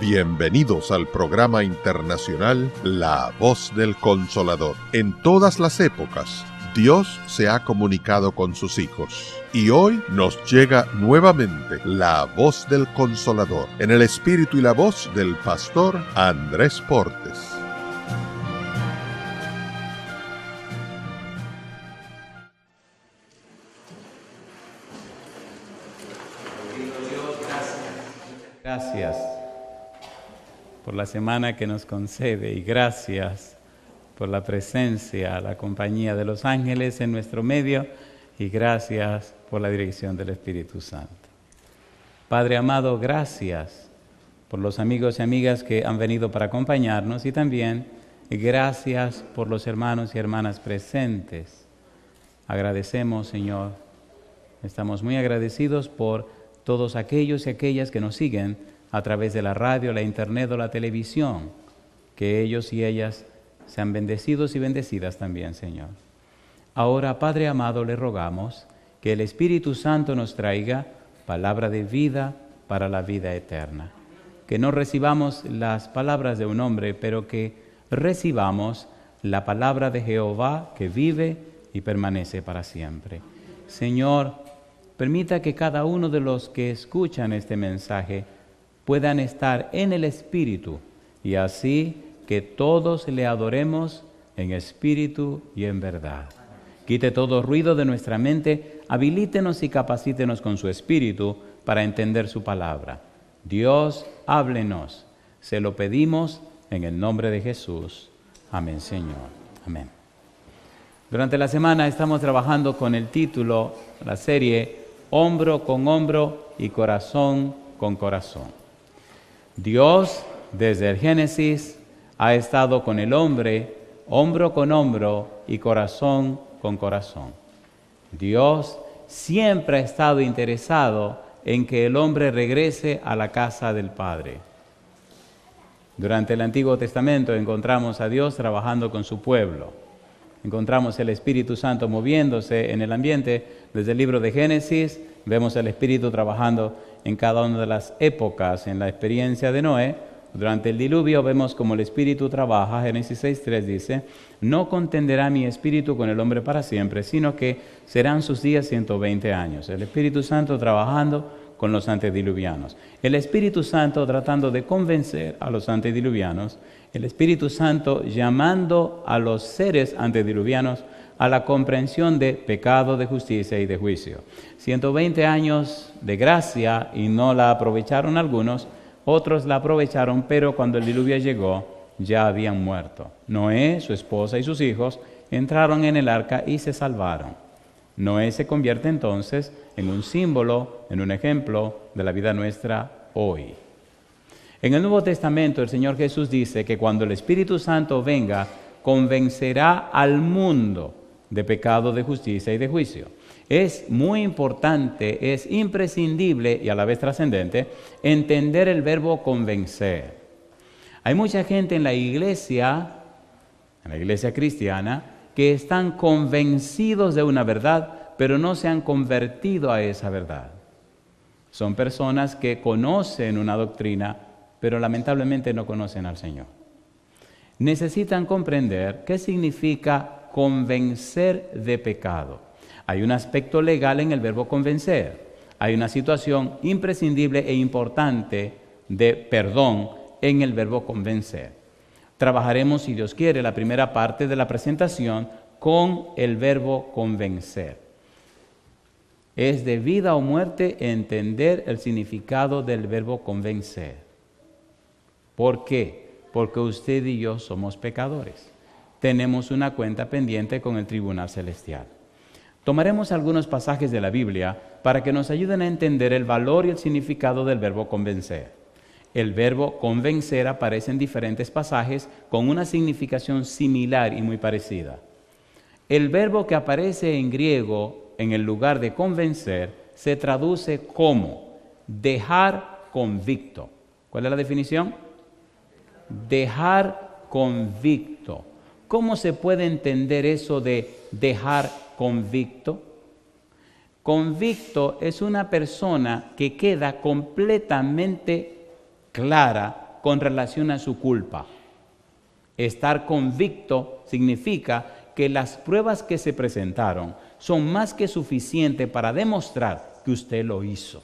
Bienvenidos al programa internacional La Voz del Consolador. En todas las épocas, Dios se ha comunicado con sus hijos. Y hoy nos llega nuevamente la Voz del Consolador, en el espíritu y la voz del pastor Andrés Portes. Gracias por la semana que nos concede y gracias por la presencia, la compañía de los ángeles en nuestro medio y gracias por la dirección del Espíritu Santo. Padre amado, gracias por los amigos y amigas que han venido para acompañarnos y también gracias por los hermanos y hermanas presentes. Agradecemos, Señor, estamos muy agradecidos por todos aquellos y aquellas que nos siguen a través de la radio, la internet o la televisión, que ellos y ellas sean bendecidos y bendecidas también, Señor. Ahora, Padre amado, le rogamos que el Espíritu Santo nos traiga palabra de vida para la vida eterna. Que no recibamos las palabras de un hombre, pero que recibamos la palabra de Jehová que vive y permanece para siempre. Señor, permita que cada uno de los que escuchan este mensaje puedan estar en el Espíritu y así que todos le adoremos en espíritu y en verdad. Quite todo ruido de nuestra mente, habilítenos y capacítenos con su Espíritu para entender su palabra. Dios, háblenos. Se lo pedimos en el nombre de Jesús. Amén, Señor. Amén. Durante la semana estamos trabajando con el título, la serie, Hombro con hombro y corazón con corazón. Dios, desde el Génesis, ha estado con el hombre, hombro con hombro y corazón con corazón. Dios siempre ha estado interesado en que el hombre regrese a la casa del Padre. Durante el Antiguo Testamento encontramos a Dios trabajando con su pueblo. Encontramos el Espíritu Santo moviéndose en el ambiente. Desde el libro de Génesis vemos el Espíritu trabajando en cada una de las épocas. En la experiencia de Noé, durante el diluvio vemos como el Espíritu trabaja. Génesis 6:3 dice, no contenderá mi Espíritu con el hombre para siempre, sino que serán sus días 120 años. El Espíritu Santo trabajando con los antediluvianos. El Espíritu Santo tratando de convencer a los antediluvianos. El Espíritu Santo llamando a los seres antediluvianos a la comprensión de pecado, de justicia y de juicio. 120 años de gracia y no la aprovecharon algunos, otros la aprovecharon, pero cuando el diluvio llegó ya habían muerto. Noé, su esposa y sus hijos entraron en el arca y se salvaron. Noé se convierte entonces en un símbolo, en un ejemplo de la vida nuestra hoy. En el Nuevo Testamento el Señor Jesús dice que cuando el Espíritu Santo venga, convencerá al mundo de pecado, de justicia y de juicio. Es muy importante, es imprescindible y a la vez trascendente entender el verbo convencer. Hay mucha gente en la iglesia cristiana, que están convencidos de una verdad, pero no se han convertido a esa verdad. Son personas que conocen una doctrina, pero lamentablemente no conocen al Señor. Necesitan comprender qué significa convencer de pecado. Hay un aspecto legal en el verbo convencer. Hay una situación imprescindible e importante de perdón en el verbo convencer. Trabajaremos, si Dios quiere, la primera parte de la presentación con el verbo convencer. Es de vida o muerte entender el significado del verbo convencer. ¿Por qué? Porque usted y yo somos pecadores. Tenemos una cuenta pendiente con el tribunal celestial. Tomaremos algunos pasajes de la Biblia para que nos ayuden a entender el valor y el significado del verbo convencer. El verbo convencer aparece en diferentes pasajes con una significación similar y muy parecida. El verbo que aparece en griego en el lugar de convencer se traduce como dejar convicto. ¿Cuál es la definición? Dejar convicto. ¿Cómo se puede entender eso de dejar convicto? Convicto es una persona que queda completamente clara, con relación a su culpa. Estar convicto significa que las pruebas que se presentaron son más que suficientes para demostrar que usted lo hizo.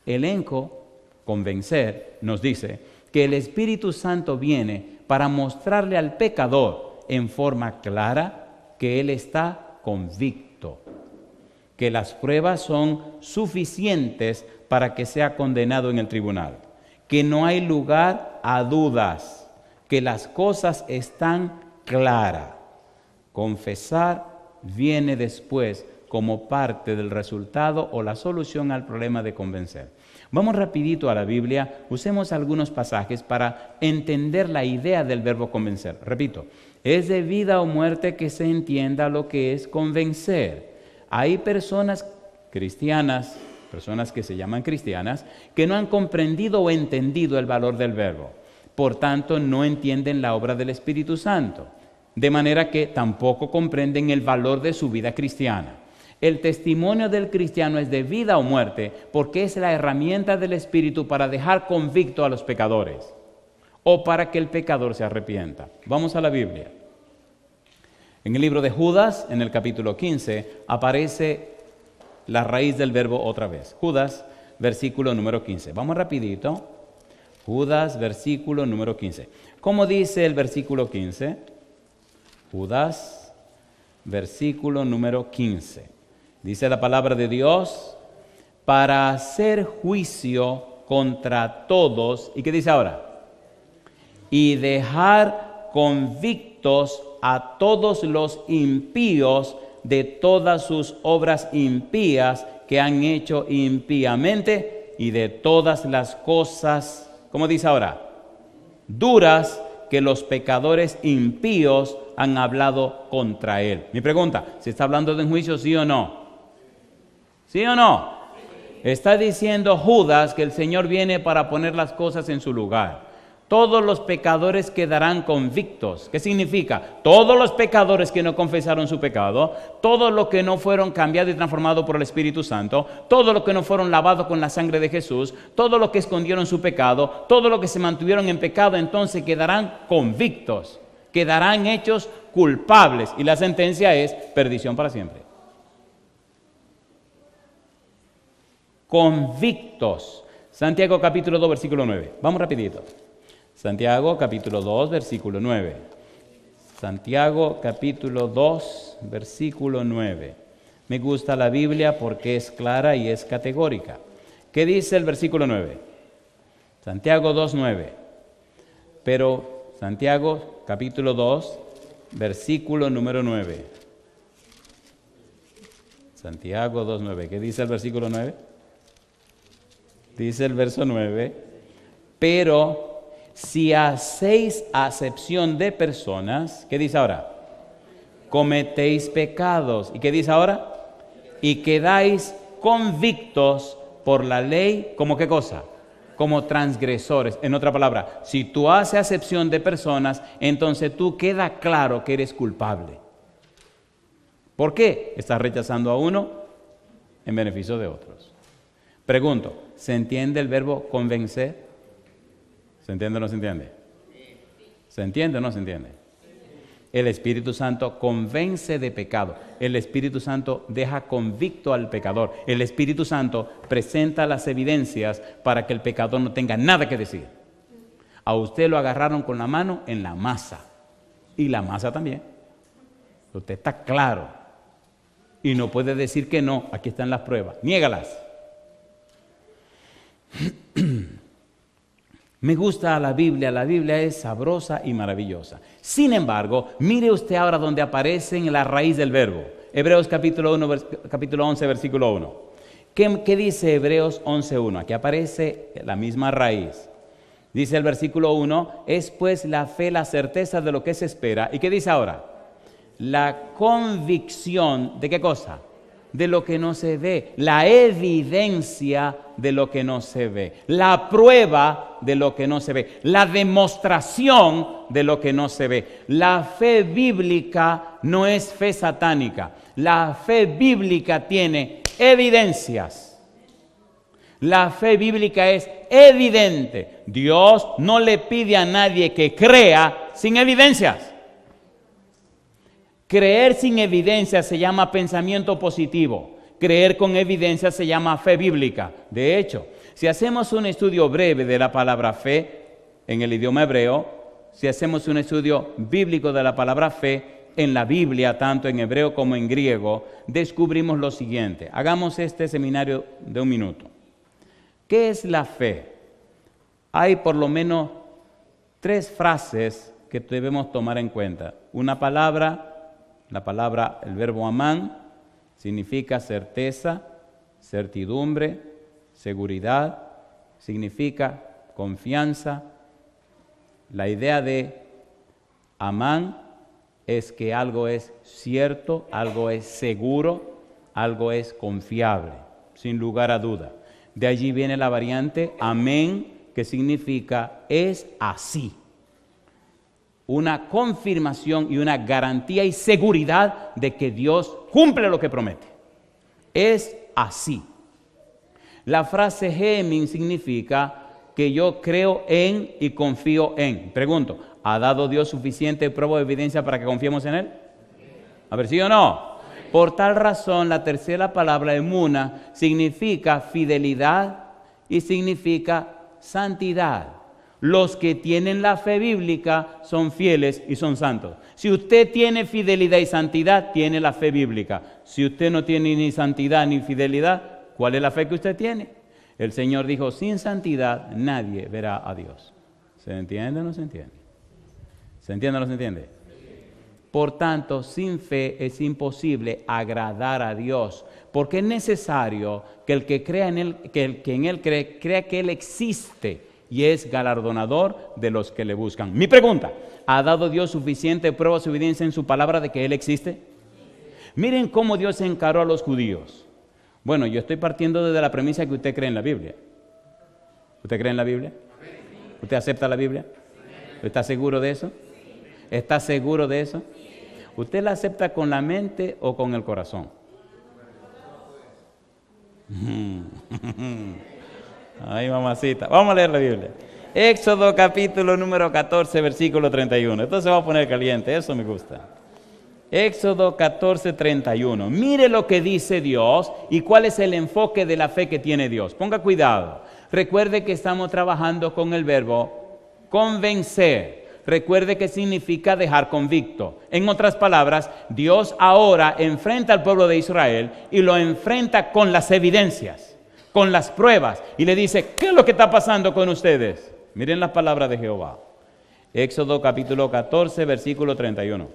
Elenco, convencer, nos dice que el Espíritu Santo viene para mostrarle al pecador en forma clara que él está convicto, que las pruebas son suficientes para que sea condenado en el tribunal, que no hay lugar a dudas, que las cosas están claras. Confesar viene después como parte del resultado o la solución al problema de convencer. Vamos rapidito a la Biblia, usemos algunos pasajes para entender la idea del verbo convencer. Repito, es de vida o muerte que se entienda lo que es convencer. Hay personas cristianas, personas que se llaman cristianas, que no han comprendido o entendido el valor del verbo. Por tanto, no entienden la obra del Espíritu Santo. De manera que tampoco comprenden el valor de su vida cristiana. El testimonio del cristiano es de vida o muerte porque es la herramienta del Espíritu para dejar convicto a los pecadores o para que el pecador se arrepienta. Vamos a la Biblia. En el libro de Judas, en el capítulo 15, aparece la raíz del verbo otra vez. Judas, versículo número 15. Vamos rapidito. Judas, versículo número 15. ¿Cómo dice el versículo 15? Judas, versículo número 15. Dice la palabra de Dios, para hacer juicio contra todos. ¿Y qué dice ahora? Y dejar convictos a todos los impíos de todas sus obras impías que han hecho impíamente y de todas las cosas, ¿cómo dice ahora? Duras que los pecadores impíos han hablado contra él. Mi pregunta, ¿se está hablando de un juicio, sí o no? ¿Sí o no? Está diciendo Judas que el Señor viene para poner las cosas en su lugar. Todos los pecadores quedarán convictos. ¿Qué significa? Todos los pecadores que no confesaron su pecado, todos los que no fueron cambiados y transformados por el Espíritu Santo, todos los que no fueron lavados con la sangre de Jesús, todos los que escondieron su pecado, todos los que se mantuvieron en pecado, entonces quedarán convictos, quedarán hechos culpables y la sentencia es perdición para siempre. Convictos. Santiago capítulo 2, versículo 9. Vamos rapidito. Santiago capítulo 2, versículo 9. Santiago capítulo 2, versículo 9. Me gusta la Biblia porque es clara y es categórica. ¿Qué dice el versículo 9? Santiago 2, 9. Pero Santiago capítulo 2, versículo número 9. Santiago 2, 9. ¿Qué dice el versículo 9? Dice el verso 9, pero si hacéis acepción de personas, ¿qué dice ahora? Cometéis pecados. ¿Y qué dice ahora? Y quedáis convictos por la ley, ¿como qué cosa? Como transgresores. En otra palabra, si tú haces acepción de personas, entonces tú queda claro que eres culpable. ¿Por qué? Estás rechazando a uno en beneficio de otros. Pregunto, ¿se entiende el verbo convencer? ¿Se entiende o no se entiende? ¿Se entiende o no se entiende? El Espíritu Santo convence de pecado. El Espíritu Santo deja convicto al pecador. El Espíritu Santo presenta las evidencias para que el pecador no tenga nada que decir. A usted lo agarraron con la mano en la masa. Y la masa también. Usted está claro. Y no puede decir que no. Aquí están las pruebas. Niégalas. Me gusta la Biblia es sabrosa y maravillosa. Sin embargo, mire usted ahora donde aparece en la raíz del verbo. Hebreos capítulo 11, versículo 1. ¿Qué dice Hebreos 11:1? Aquí aparece la misma raíz. Dice el versículo 1, es pues la fe, la certeza de lo que se espera. ¿Y qué dice ahora? La convicción, ¿de qué cosa? De lo que no se ve, la evidencia de lo que no se ve, la prueba de lo que no se ve, la demostración de lo que no se ve. La fe bíblica no es fe satánica, la fe bíblica tiene evidencias. La fe bíblica es evidente. Dios no le pide a nadie que crea sin evidencias. Creer sin evidencias se llama pensamiento positivo. Creer con evidencias se llama fe bíblica. De hecho, si hacemos un estudio breve de la palabra fe en el idioma hebreo, si hacemos un estudio bíblico de la palabra fe en la Biblia, tanto en hebreo como en griego, descubrimos lo siguiente. Hagamos este seminario de 1 minuto. ¿Qué es la fe? Hay por lo menos 3 frases que debemos tomar en cuenta. Una palabra, el verbo amán, significa certeza, certidumbre, seguridad, significa confianza. La idea de amán es que algo es cierto, algo es seguro, algo es confiable, sin lugar a duda. De allí viene la variante amén, que significa es así. Una confirmación y una garantía y seguridad de que Dios cumple lo que promete. Es así. La frase Hemin significa que yo creo en y confío en. Pregunto, ¿ha dado Dios suficiente prueba o evidencia para que confiemos en Él? A ver, ¿sí o no? Por tal razón, la tercera palabra, emuna, significa fidelidad y significa santidad. Los que tienen la fe bíblica son fieles y son santos. Si usted tiene fidelidad y santidad, tiene la fe bíblica. Si usted no tiene ni santidad ni fidelidad, ¿cuál es la fe que usted tiene? El Señor dijo, sin santidad nadie verá a Dios. ¿Se entiende o no se entiende? ¿Se entiende o no se entiende? Por tanto, sin fe es imposible agradar a Dios, porque es necesario que el que crea en Él, que el que en Él cree, crea que Él existe y es galardonador de los que le buscan. Mi pregunta, ¿ha dado Dios suficiente pruebas o evidencia en su palabra de que Él existe? Miren cómo Dios encaró a los judíos. Bueno, yo estoy partiendo desde la premisa que usted cree en la Biblia. ¿Usted cree en la Biblia? ¿Usted acepta la Biblia? ¿Está seguro de eso? ¿Está seguro de eso? ¿Usted la acepta con la mente o con el corazón? Ay, mamacita. Vamos a leer la Biblia. Éxodo capítulo número 14, versículo 31. Esto se va a poner caliente, eso me gusta. Éxodo 14, 31. Mire lo que dice Dios y cuál es el enfoque de la fe que tiene Dios. Ponga cuidado. Recuerde que estamos trabajando con el verbo convencer. Recuerde que significa dejar convicto. En otras palabras, Dios ahora enfrenta al pueblo de Israel y lo enfrenta con las evidencias, con las pruebas, y le dice, ¿qué es lo que está pasando con ustedes? Miren las palabras de Jehová. Éxodo capítulo 14, versículo 31.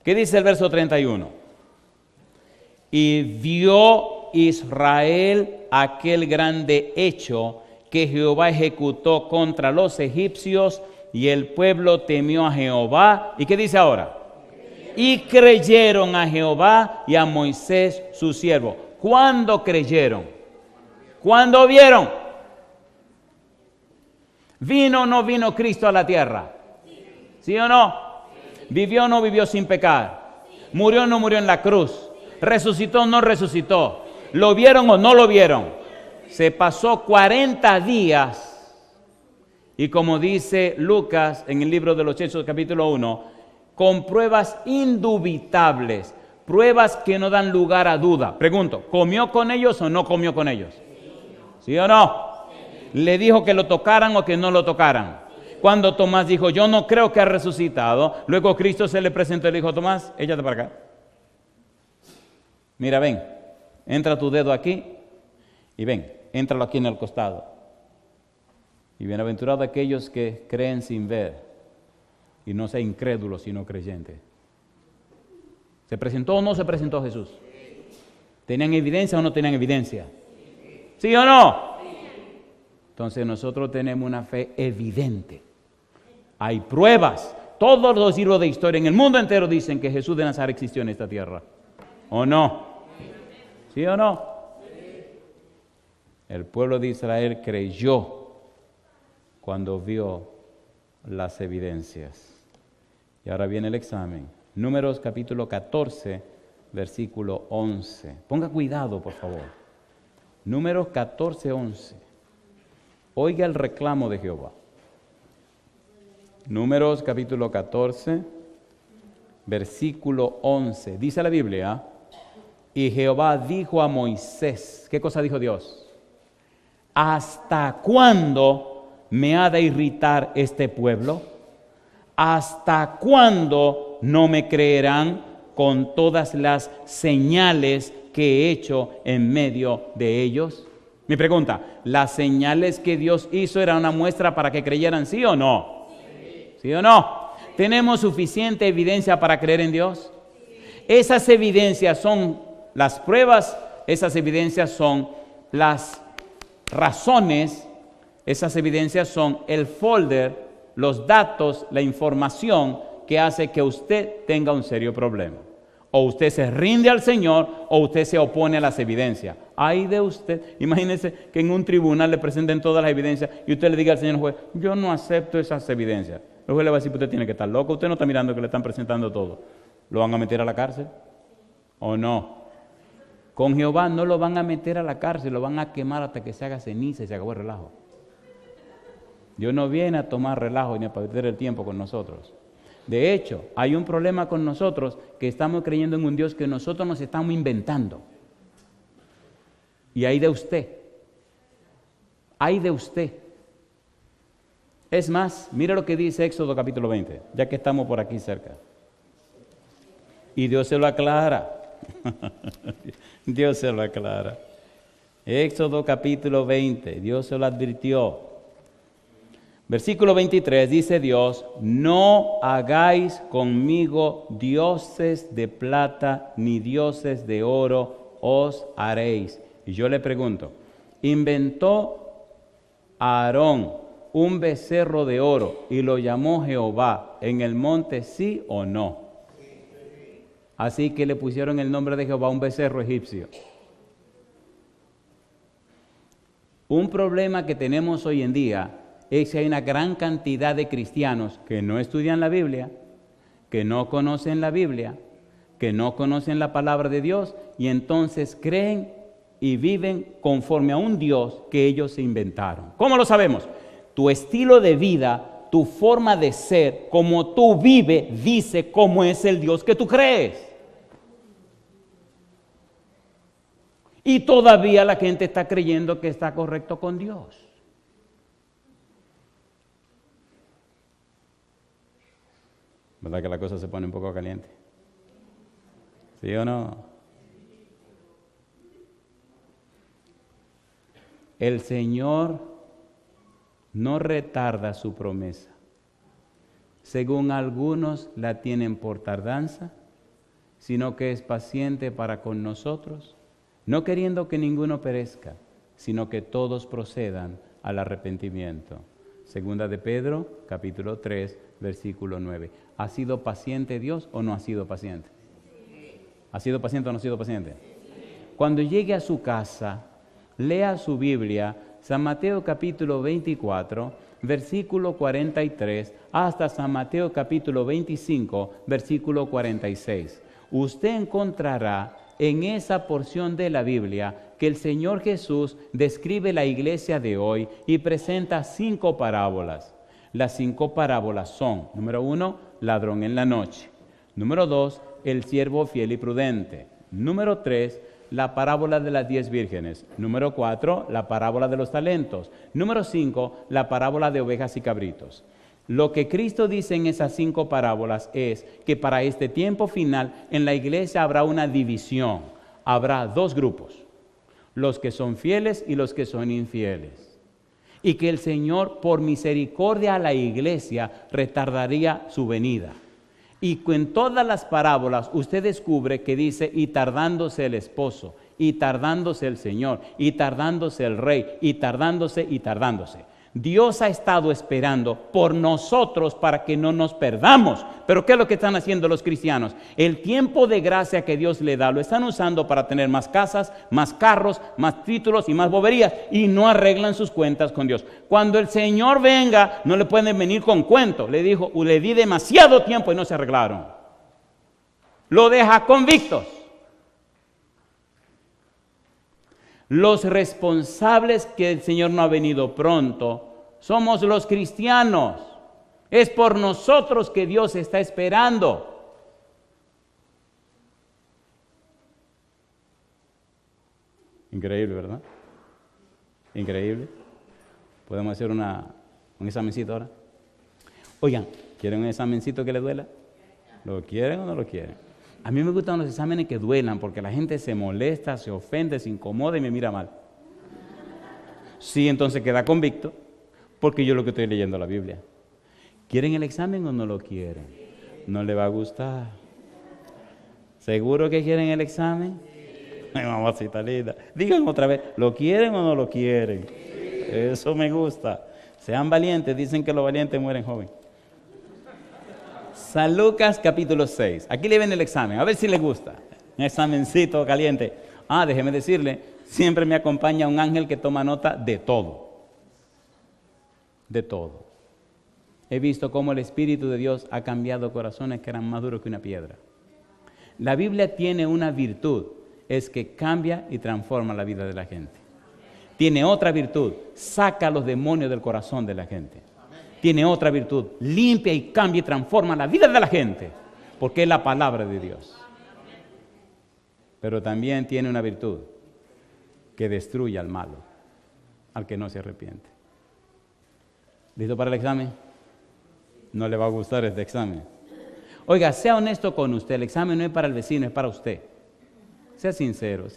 ¿Qué dice el verso 31? Y vio Israel aquel grande hecho que Jehová ejecutó contra los egipcios, y el pueblo temió a Jehová. ¿Y qué dice ahora? Y creyeron a Jehová y a Moisés su siervo. ¿Cuándo creyeron? ¿Cuándo vieron? ¿Vino o no vino Cristo a la tierra? ¿Sí o no? ¿Vivió o no vivió sin pecar? ¿Murió o no murió en la cruz? ¿Resucitó o no resucitó? ¿Lo vieron o no lo vieron? Se pasó 40 días. Y como dice Lucas en el libro de los Hechos capítulo 1, con pruebas indubitables, pruebas que no dan lugar a duda. Pregunto, ¿comió con ellos o no comió con ellos? ¿Sí o no? ¿Le dijo que lo tocaran o que no lo tocaran? Cuando Tomás dijo, yo no creo que ha resucitado, luego Cristo se le presentó y le dijo, Tomás, échate para acá. Mira, ven, entra tu dedo aquí y ven, éntralo aquí en el costado. Y bienaventurados aquellos que creen sin ver y no sea incrédulos sino creyentes. ¿Se presentó o no se presentó Jesús? ¿Tenían evidencia o no tenían evidencia? ¿Sí o no? Entonces nosotros tenemos una fe evidente. Hay pruebas. Todos los libros de historia en el mundo entero dicen que Jesús de Nazaret existió en esta tierra. ¿O no? ¿Sí o no? El pueblo de Israel creyó cuando vio las evidencias. Y ahora viene el examen. Números capítulo 14, versículo 11. Ponga cuidado, por favor. Números 14, 11. Oiga el reclamo de Jehová. Números capítulo 14, versículo 11. Dice la Biblia, y Jehová dijo a Moisés, ¿qué cosa dijo Dios? ¿Hasta cuándo me ha de irritar este pueblo? ¿Hasta cuándo no me creerán con todas las señales que he hecho en medio de ellos? Mi pregunta, ¿las señales que Dios hizo eran una muestra para que creyeran, sí o no? ¿Sí o no? ¿Tenemos suficiente evidencia para creer en Dios? Esas evidencias son las pruebas, esas evidencias son las razones, esas evidencias son el folder, los datos, la información que hace que usted tenga un serio problema. O usted se rinde al Señor o usted se opone a las evidencias. Ay de usted, imagínese que en un tribunal le presenten todas las evidencias y usted le diga al señor juez, yo no acepto esas evidencias. El juez le va a decir, usted tiene que estar loco, usted no está mirando que le están presentando todo. ¿Lo van a meter a la cárcel o no? Con Jehová no lo van a meter a la cárcel, lo van a quemar hasta que se haga ceniza y se acabó el relajo. Dios no viene a tomar relajo ni a perder el tiempo con nosotros. De hecho, hay un problema con nosotros que estamos creyendo en un Dios que nosotros nos estamos inventando. Y hay de usted. Hay de usted. Es más, mira lo que dice Éxodo capítulo 20, ya que estamos por aquí cerca. Y Dios se lo aclara. Dios se lo aclara. Éxodo capítulo 20, Dios se lo advirtió. Versículo 23 dice Dios, no hagáis conmigo dioses de plata ni dioses de oro os haréis. Y yo le pregunto, ¿inventó Aarón un becerro de oro y lo llamó Jehová en el monte, sí o no? Así que le pusieron el nombre de Jehová a un becerro egipcio. Un problema que tenemos hoy en día es que hay una gran cantidad de cristianos que no estudian la Biblia, que no conocen la Biblia, que no conocen la palabra de Dios y entonces creen y viven conforme a un Dios que ellos se inventaron. ¿Cómo lo sabemos? Tu estilo de vida, tu forma de ser, como tú vives, dice cómo es el Dios que tú crees. Y todavía la gente está creyendo que está correcto con Dios. ¿Verdad que la cosa se pone un poco caliente? ¿Sí o no? El Señor no retarda su promesa. Según algunos la tienen por tardanza, sino que es paciente para con nosotros, no queriendo que ninguno perezca, sino que todos procedan al arrepentimiento. Segunda de Pedro, capítulo 3, versículo 9. ¿Ha sido paciente Dios o no ha sido paciente? ¿Ha sido paciente o no ha sido paciente? Cuando llegue a su casa, lea su Biblia, San Mateo capítulo 24, versículo 43, hasta San Mateo capítulo 25, versículo 46. Usted encontrará en esa porción de la Biblia que el Señor Jesús describe la iglesia de hoy y presenta 5 parábolas. Las 5 parábolas son, número 1, ladrón en la noche. Número 2, el siervo fiel y prudente. Número 3, la parábola de las 10 vírgenes. Número 4, la parábola de los talentos. Número 5, la parábola de ovejas y cabritos. Lo que Cristo dice en esas 5 parábolas es que para este tiempo final en la iglesia habrá una división. Habrá 2 grupos, los que son fieles y los que son infieles. Y que el Señor, por misericordia a la iglesia, retardaría su venida. Y en todas las parábolas usted descubre que dice, y tardándose el esposo, y tardándose el Señor, y tardándose el rey, y tardándose y tardándose. Dios ha estado esperando por nosotros para que no nos perdamos. Pero ¿qué es lo que están haciendo los cristianos? El tiempo de gracia que Dios le da lo están usando para tener más casas, más carros, más títulos y más boberías y no arreglan sus cuentas con Dios. Cuando el Señor venga no le pueden venir con cuento. Le dijo, le di demasiado tiempo y no se arreglaron. Lo deja convictos. Los responsables que el Señor no ha venido pronto somos los cristianos. Es por nosotros que Dios está esperando. Increíble, ¿verdad? Increíble. ¿Podemos hacer un examencito ahora? Oigan, ¿quieren un examencito que les duela? ¿Lo quieren o no lo quieren? A mí me gustan los exámenes que duelan porque la gente se molesta, se ofende, se incomoda y me mira mal. Sí, entonces queda convicto porque yo lo que estoy leyendo la Biblia. ¿Quieren el examen o no lo quieren? No le va a gustar. ¿Seguro que quieren el examen? Ay, mamacita linda. Digan otra vez, ¿lo quieren o no lo quieren? Eso me gusta. Sean valientes, dicen que los valientes mueren jóvenes. San Lucas capítulo 6. Aquí le ven el examen, a ver si les gusta. Un examencito caliente. Déjeme decirle, siempre me acompaña un ángel que toma nota de todo. De todo. He visto cómo el Espíritu de Dios ha cambiado corazones que eran más duros que una piedra. La Biblia tiene una virtud, es que cambia y transforma la vida de la gente. Tiene otra virtud, saca los demonios del corazón de la gente. Tiene otra virtud, limpia y cambia y transforma la vida de la gente, porque es la palabra de Dios. Pero también tiene una virtud, que destruye al malo, al que no se arrepiente. ¿Listo para el examen? No le va a gustar este examen. Oiga, sea honesto con usted, el examen no es para el vecino, es para usted. Sea sincero,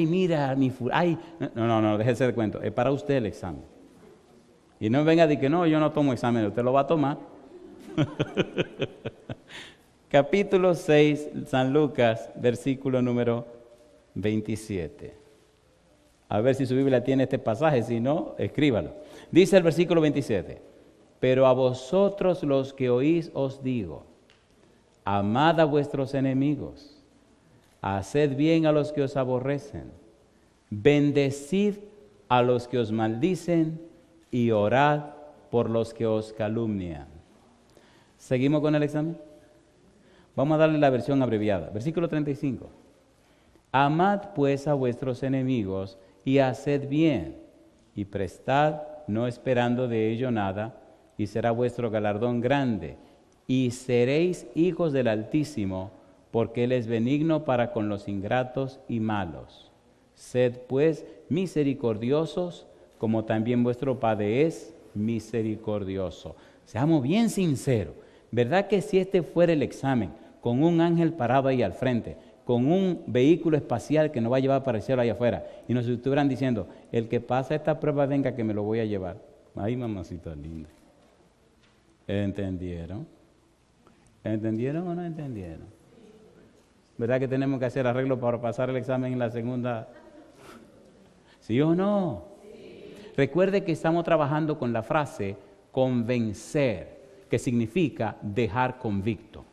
mira, no, déjese de cuento, es para usted el examen. Y no venga a decir que no, yo no tomo examen, usted lo va a tomar. Capítulo 6, San Lucas, versículo número 27. A ver si su Biblia tiene este pasaje, si no, escríbalo. Dice el versículo 27, pero a vosotros los que oís os digo, amad a vuestros enemigos, haced bien a los que os aborrecen, bendecid a los que os maldicen y orad por los que os calumnian. ¿Seguimos con el examen? Vamos a darle la versión abreviada. Versículo 35. Amad pues a vuestros enemigos y haced bien, y prestad, no esperando de ello nada, y será vuestro galardón grande, y seréis hijos del Altísimo, porque Él es benigno para con los ingratos y malos. Sed pues misericordiosos, como también vuestro Padre es misericordioso. Seamos bien sinceros, ¿verdad que si este fuera el examen, con un ángel parado ahí al frente, con un vehículo espacial que nos va a llevar para el cielo allá afuera, y nos estuvieran diciendo, el que pasa esta prueba venga que me lo voy a llevar? Ay, mamacita linda. ¿Entendieron? ¿Entendieron o no entendieron? ¿Verdad que tenemos que hacer arreglo para pasar el examen en la segunda? ¿Sí o no? Sí. Recuerde que estamos trabajando con la frase convencer, que significa dejar convicto.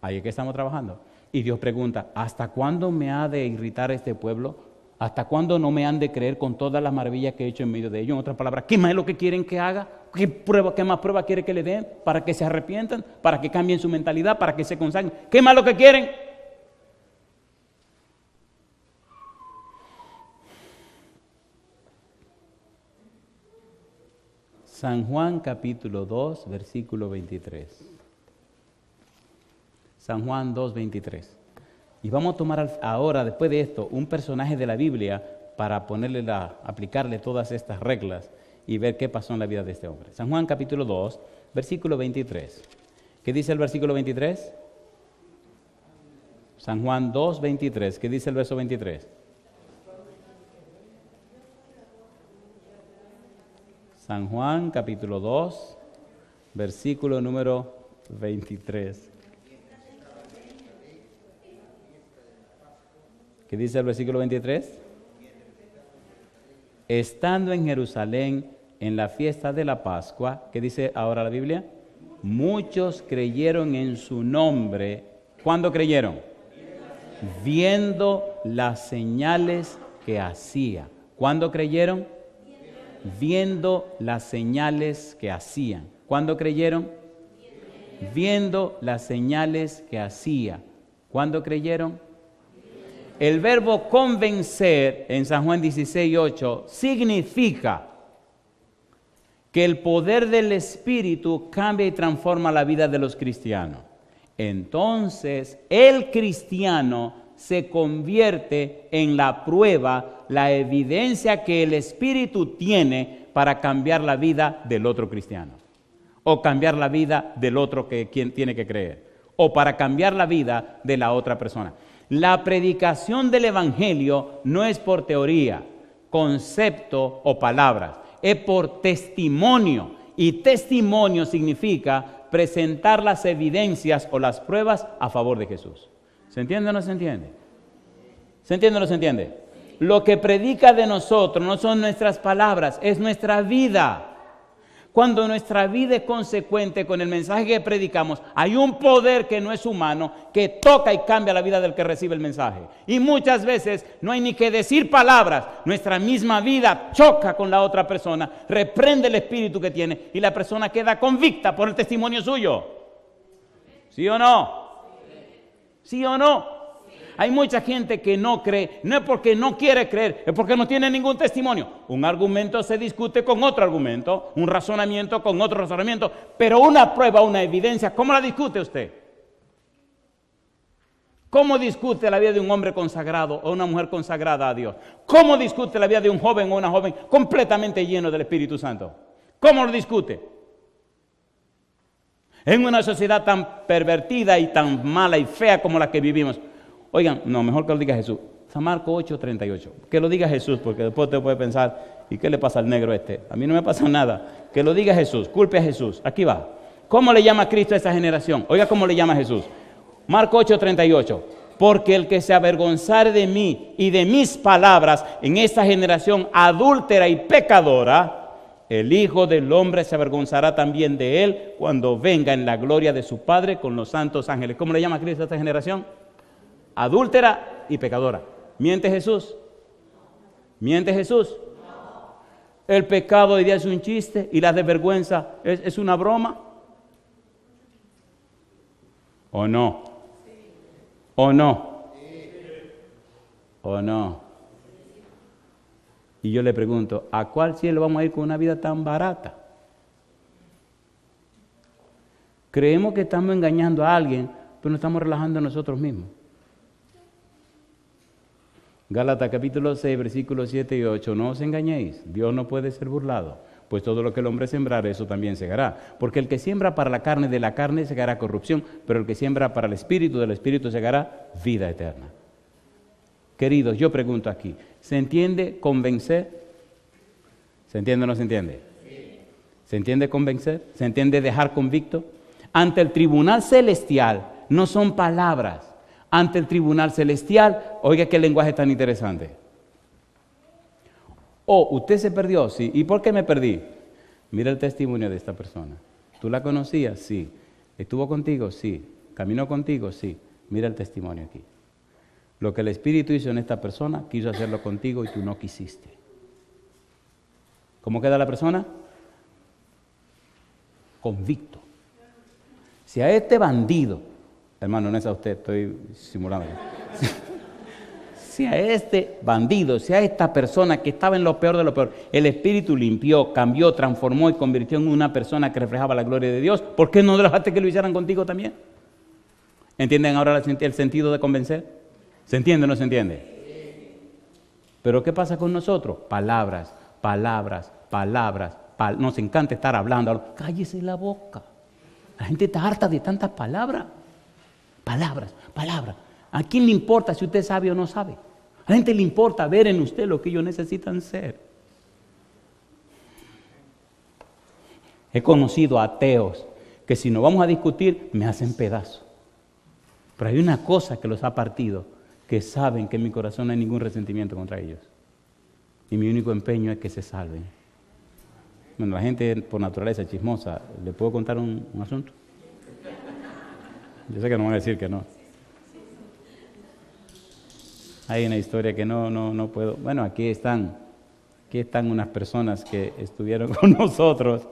Ahí es que estamos trabajando. Y Dios pregunta, ¿hasta cuándo me ha de irritar este pueblo? ¿Hasta cuándo no me han de creer con todas las maravillas que he hecho en medio de ellos? En otras palabras, ¿qué más es lo que quieren que haga? ¿Qué más prueba quiere que le den? ¿Para que se arrepientan? ¿Para que cambien su mentalidad? ¿Para que se consagren? ¿Qué más es lo que quieren? San Juan capítulo 2, versículo 23. San Juan 2, 23. Y vamos a tomar ahora, después de esto, un personaje de la Biblia para aplicarle todas estas reglas y ver qué pasó en la vida de este hombre. San Juan capítulo 2, versículo 23. ¿Qué dice el versículo 23? San Juan 2, 23. ¿Qué dice el verso 23? San Juan capítulo 2, versículo número 23. ¿Qué dice el versículo 23? Estando en Jerusalén en la fiesta de la Pascua, ¿qué dice ahora la Biblia? Muchos creyeron en su nombre. ¿Cuándo creyeron? Viendo las señales que hacía. ¿Cuándo creyeron? Viendo las señales que hacían. ¿Cuándo creyeron? Viendo las señales que hacía. ¿Cuándo creyeron? El verbo convencer en San Juan 16:8 significa que el poder del Espíritu cambia y transforma la vida de los cristianos. Entonces, el cristiano se convierte en la prueba, la evidencia que el Espíritu tiene para cambiar la vida del otro cristiano, o cambiar la vida del otro quien tiene que creer, o para cambiar la vida de la otra persona. La predicación del Evangelio no es por teoría, concepto o palabras, es por testimonio, y testimonio significa presentar las evidencias o las pruebas a favor de Jesús. ¿Se entiende o no se entiende? ¿Se entiende o no se entiende? Lo que predica de nosotros no son nuestras palabras, es nuestra vida. Cuando nuestra vida es consecuente con el mensaje que predicamos, hay un poder que no es humano, que toca y cambia la vida del que recibe el mensaje. Y muchas veces no hay ni que decir palabras, nuestra misma vida choca con la otra persona, reprende el espíritu que tiene y la persona queda convicta por el testimonio suyo. ¿Sí o no? ¿Sí o no? Hay mucha gente que no cree, no es porque no quiere creer, es porque no tiene ningún testimonio. Un argumento se discute con otro argumento, un razonamiento con otro razonamiento, pero una prueba, una evidencia, ¿cómo la discute usted? ¿Cómo discute la vida de un hombre consagrado o una mujer consagrada a Dios? ¿Cómo discute la vida de un joven o una joven completamente lleno del Espíritu Santo? ¿Cómo lo discute? En una sociedad tan pervertida y tan mala y fea como la que vivimos. Oigan, no, mejor que lo diga Jesús. San Marcos 8:38. Que lo diga Jesús, porque después usted puede pensar, ¿y qué le pasa al negro este? A mí no me pasa nada. Que lo diga Jesús, culpe a Jesús. Aquí va. ¿Cómo le llama Cristo a esta generación? Oiga cómo le llama Jesús. Marcos 8:38. Porque el que se avergonzare de mí y de mis palabras en esta generación adúltera y pecadora, el Hijo del Hombre se avergonzará también de él cuando venga en la gloria de su Padre con los santos ángeles. ¿Cómo le llama Cristo a esta generación? Adúltera y pecadora. ¿Miente Jesús? ¿Miente Jesús? El pecado hoy día es un chiste y la desvergüenza es una broma. ¿O no? ¿O no? ¿O no? Y yo le pregunto, ¿a cuál cielo vamos a ir con una vida tan barata? Creemos que estamos engañando a alguien, pero nos estamos relajando a nosotros mismos. Gálatas capítulo 6, versículos 7 y 8. No os engañéis, Dios no puede ser burlado, pues todo lo que el hombre sembrare, eso también segará. Porque el que siembra para la carne, de la carne segará corrupción, pero el que siembra para el espíritu, del espíritu segará vida eterna. Queridos, yo pregunto aquí, ¿se entiende convencer? ¿Se entiende o no se entiende? ¿Se entiende convencer? ¿Se entiende dejar convicto? Ante el tribunal celestial no son palabras. Ante el tribunal celestial, oiga qué lenguaje tan interesante. Oh, usted se perdió, sí. ¿Y por qué me perdí? Mira el testimonio de esta persona. ¿Tú la conocías? Sí. ¿Estuvo contigo? Sí. ¿Caminó contigo? Sí. Mira el testimonio aquí. Lo que el Espíritu hizo en esta persona, quiso hacerlo contigo y tú no quisiste. ¿Cómo queda la persona? Convicto. Si a este bandido, hermano, no es a usted, estoy simulando. Si a este bandido, si a esta persona que estaba en lo peor de lo peor, el Espíritu limpió, cambió, transformó y convirtió en una persona que reflejaba la gloria de Dios, ¿por qué no dejaste que lo hicieran contigo también? ¿Entienden ahora el sentido de convencer? ¿Se entiende o no se entiende? Pero ¿qué pasa con nosotros? Palabras, palabras, palabras. Nos encanta estar hablando. Cállese la boca. La gente está harta de tantas palabras. Palabras, palabras. ¿A quién le importa si usted sabe o no sabe? A la gente le importa ver en usted lo que ellos necesitan ser. He conocido ateos que si nos vamos a discutir me hacen pedazos. Pero hay una cosa que los ha partido, que saben que en mi corazón no hay ningún resentimiento contra ellos. Y mi único empeño es que se salven. Bueno, la gente por naturaleza chismosa, ¿le puedo contar un asunto? Yo sé que no van a decir que no. Hay una historia que no puedo. Bueno, aquí están unas personas que estuvieron con nosotros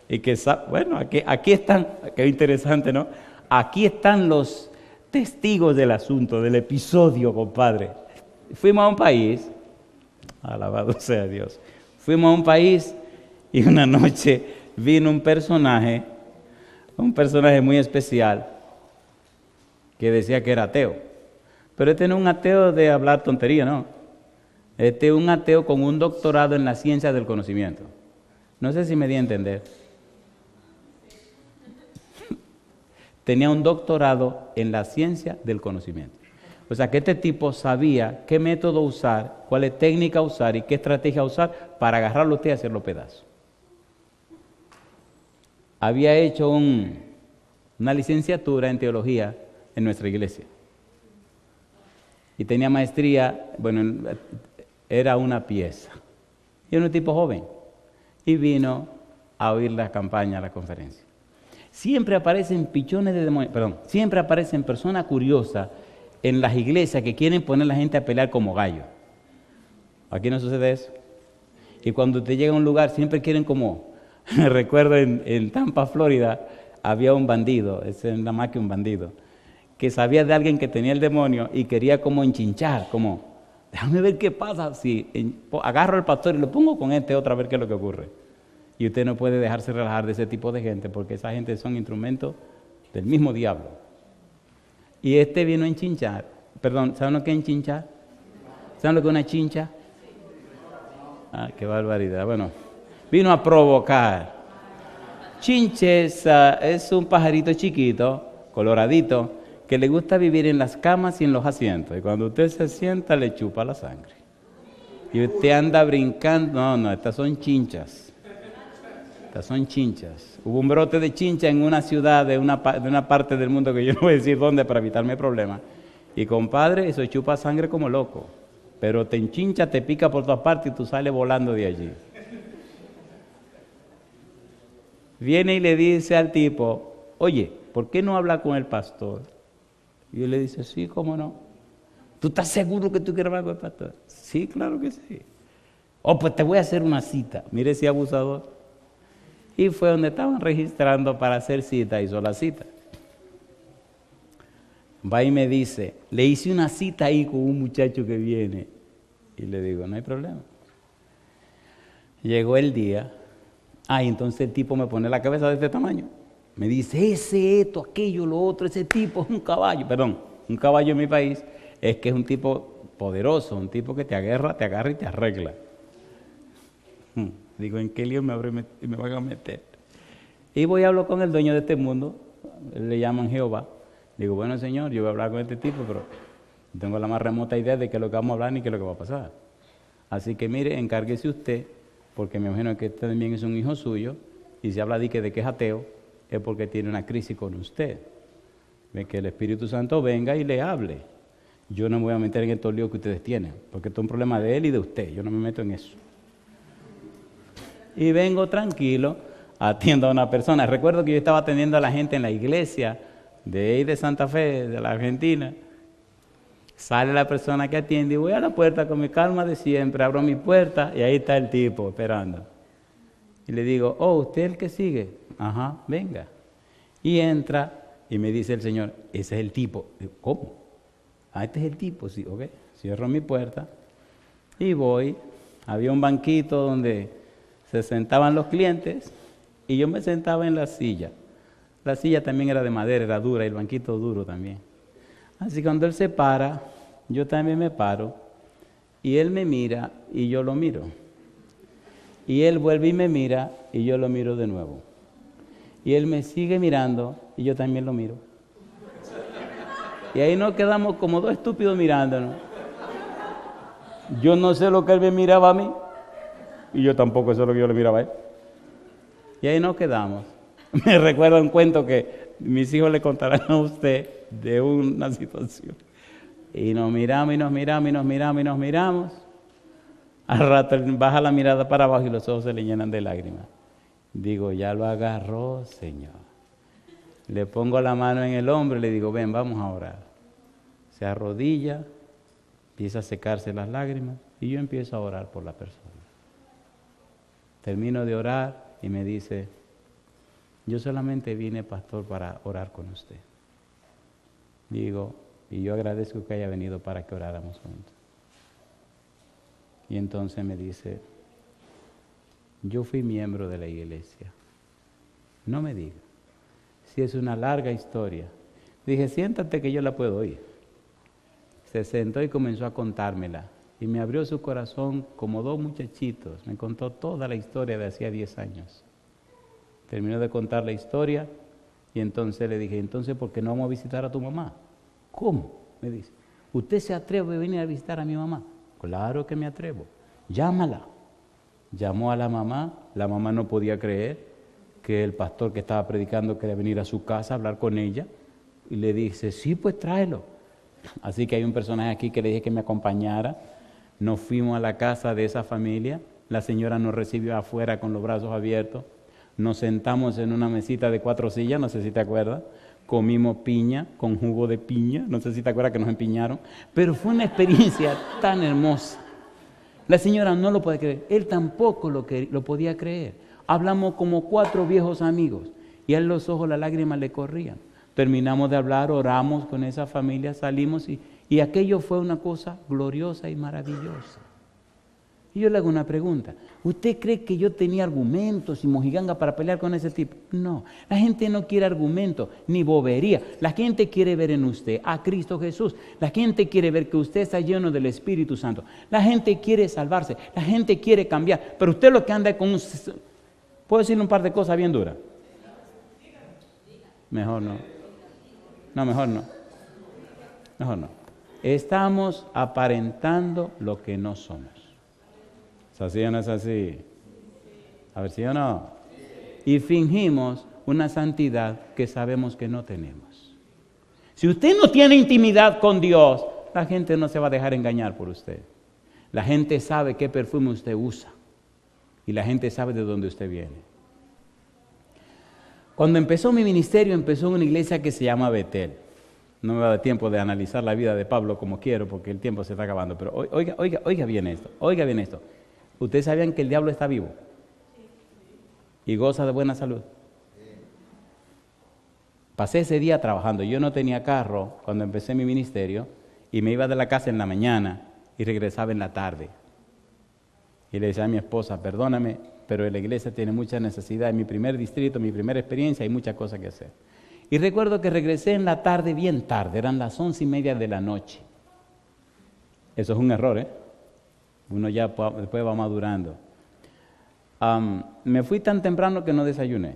y que, bueno, aquí están, qué interesante, ¿no? Aquí están los testigos del asunto, del episodio, compadre. Fuimos a un país, alabado sea Dios, fuimos a un país y una noche vino un personaje muy especial que decía que era ateo. Pero este no es un ateo de hablar tontería, no. Este es un ateo con un doctorado en la ciencia del conocimiento. No sé si me di a entender. Tenía un doctorado en la ciencia del conocimiento. O sea que este tipo sabía qué método usar, cuál técnica usar y qué estrategia usar para agarrarlo a usted y hacerlo pedazos. Había hecho una licenciatura en teología en nuestra iglesia. Y tenía maestría, bueno, era una pieza. Y era un tipo joven. Y vino a oír la campaña, la conferencia. Siempre aparecen pichones de demonios, siempre aparecen personas curiosas en las iglesias que quieren poner a la gente a pelear como gallo. Aquí no sucede eso. Y cuando te llega a un lugar, siempre quieren como... Recuerdo en Tampa, Florida, había un bandido, ese es nada más que un bandido, que sabía de alguien que tenía el demonio y quería como enchinchar, como, déjame ver qué pasa si agarro al pastor y lo pongo con este otra vez qué es lo que ocurre. Y usted no puede dejarse relajar de ese tipo de gente porque esa gente son instrumentos del mismo diablo. Y este vino a enchinchar. ¿Saben lo que es enchinchar? ¿Saben lo que es una chincha? Ah, qué barbaridad. Bueno, vino a provocar. Chinches es un pajarito chiquito, coloradito, que le gusta vivir en las camas y en los asientos. Y cuando usted se sienta, le chupa la sangre. Y usted anda brincando. No, estas son chinchas. Estas son chinchas. Hubo un brote de chincha en una ciudad de una parte del mundo que yo no voy a decir dónde para evitarme problemas. Y compadre, eso chupa sangre como loco. Pero te enchincha, te pica por todas partes y tú sales volando de allí. Viene y le dice al tipo, oye, ¿por qué no habla con el pastor? Y él le dice, sí, ¿cómo no? ¿Tú estás seguro que tú quieres hablar con el pastor? Sí, claro que sí. Oh, pues te voy a hacer una cita. Mire ese abusador. Y fue donde estaban registrando para hacer cita, hizo la cita. Va y me dice, le hice una cita ahí con un muchacho que viene. Y le digo, no hay problema. Llegó el día. Entonces el tipo me pone la cabeza de este tamaño. Me dice, esto, aquello, lo otro, ese tipo es un caballo. Perdón, un caballo en mi país es que es un tipo poderoso, un tipo que te agarra y te arregla. Digo, ¿en qué lío me van a meter? Y voy a hablar con el dueño de este mundo, le llaman Jehová. Digo, bueno, señor, yo voy a hablar con este tipo, pero no tengo la más remota idea de qué es lo que vamos a hablar ni qué es lo que va a pasar. Así que mire, encárguese usted, porque me imagino que este también es un hijo suyo, y si habla de que es ateo, es porque tiene una crisis con usted. Ve que el Espíritu Santo venga y le hable. Yo no me voy a meter en estos líos que ustedes tienen, porque esto es un problema de él y de usted, yo no me meto en eso. Y vengo tranquilo, atiendo a una persona. Recuerdo que yo estaba atendiendo a la gente en la iglesia de ahí de Santa Fe, de la Argentina. Sale la persona que atiende y voy a la puerta con mi calma de siempre, abro mi puerta y ahí está el tipo esperando. Y le digo, ¿usted es el que sigue? Ajá, venga. Y entra y me dice el señor, ese es el tipo. Digo, ¿cómo? Este es el tipo, sí, ok. Cierro mi puerta y voy. Había un banquito donde se sentaban los clientes y yo me sentaba en la silla. La silla también era de madera, era dura, y el banquito duro también. Así que cuando él se para, yo también me paro, y él me mira y yo lo miro. Y él vuelve y me mira y yo lo miro de nuevo. Y él me sigue mirando y yo también lo miro. Y ahí nos quedamos como dos estúpidos mirándonos. Yo no sé lo que él me miraba a mí, y yo tampoco sé lo que yo le miraba a él. Y ahí nos quedamos. Me recuerda un cuento que mis hijos le contarán a usted de una situación. Y nos miramos, y nos miramos, y nos miramos, y nos miramos. Al rato baja la mirada para abajo y los ojos se le llenan de lágrimas. Digo, ya lo agarró, Señor. Le pongo la mano en el hombro y le digo, ven, vamos a orar. Se arrodilla, empieza a secarse las lágrimas y yo empiezo a orar por la persona. Termino de orar y me dice, yo solamente vine, pastor, para orar con usted. Digo, y yo agradezco que haya venido para que oráramos juntos. Y entonces me dice, yo fui miembro de la iglesia. No me diga, si es una larga historia. Dije, siéntate que yo la puedo oír. Se sentó y comenzó a contármela. Y me abrió su corazón como dos muchachitos. Me contó toda la historia de hacía 10 años. Terminó de contar la historia y entonces le dije, entonces, ¿por qué no vamos a visitar a tu mamá? ¿Cómo? Me dice, ¿usted se atreve a venir a visitar a mi mamá? Claro que me atrevo. Llámala. Llamó a la mamá no podía creer que el pastor que estaba predicando quería venir a su casa a hablar con ella. Y le dice, sí, pues tráelo. Así que hay un personaje aquí que le dije que me acompañara. Nos fuimos a la casa de esa familia. La señora nos recibió afuera con los brazos abiertos. Nos sentamos en una mesita de 4 sillas, no sé si te acuerdas. Comimos piña con jugo de piña, no sé si te acuerdas que nos empiñaron. Pero fue una experiencia tan hermosa. La señora no lo puede creer, él tampoco lo podía creer. Hablamos como 4 viejos amigos y a él los ojos las lágrimas le corrían. Terminamos de hablar, oramos con esa familia, salimos y aquello fue una cosa gloriosa y maravillosa. Y yo le hago una pregunta, ¿usted cree que yo tenía argumentos y mojiganga para pelear con ese tipo? No, la gente no quiere argumentos ni bobería. La gente quiere ver en usted a Cristo Jesús. La gente quiere ver que usted está lleno del Espíritu Santo. La gente quiere salvarse, la gente quiere cambiar. Pero usted lo que anda con ¿puedo decirle un par de cosas bien duras? Mejor no. No, mejor no. Mejor no. Estamos aparentando lo que no somos. ¿Es así o no es así? A ver, ¿sí o no? Y fingimos una santidad que sabemos que no tenemos. Si usted no tiene intimidad con Dios, la gente no se va a dejar engañar por usted. La gente sabe qué perfume usted usa. Y la gente sabe de dónde usted viene. Cuando empezó mi ministerio, empezó en una iglesia que se llama Betel. No me va a dar tiempo de analizar la vida de Pablo como quiero, porque el tiempo se está acabando. Pero oiga bien esto, oiga bien esto. ¿Ustedes sabían que el diablo está vivo? Y goza de buena salud. Pasé ese día trabajando. Yo no tenía carro cuando empecé mi ministerio y me iba de la casa en la mañana y regresaba en la tarde. Y le decía a mi esposa, perdóname, pero la iglesia tiene mucha necesidad. En mi primer distrito, mi primera experiencia, hay muchas cosas que hacer. Y recuerdo que regresé en la tarde, bien tarde, eran las 11:30 de la noche. Eso es un error, ¿eh? Uno ya después va madurando. Me fui tan temprano que no desayuné.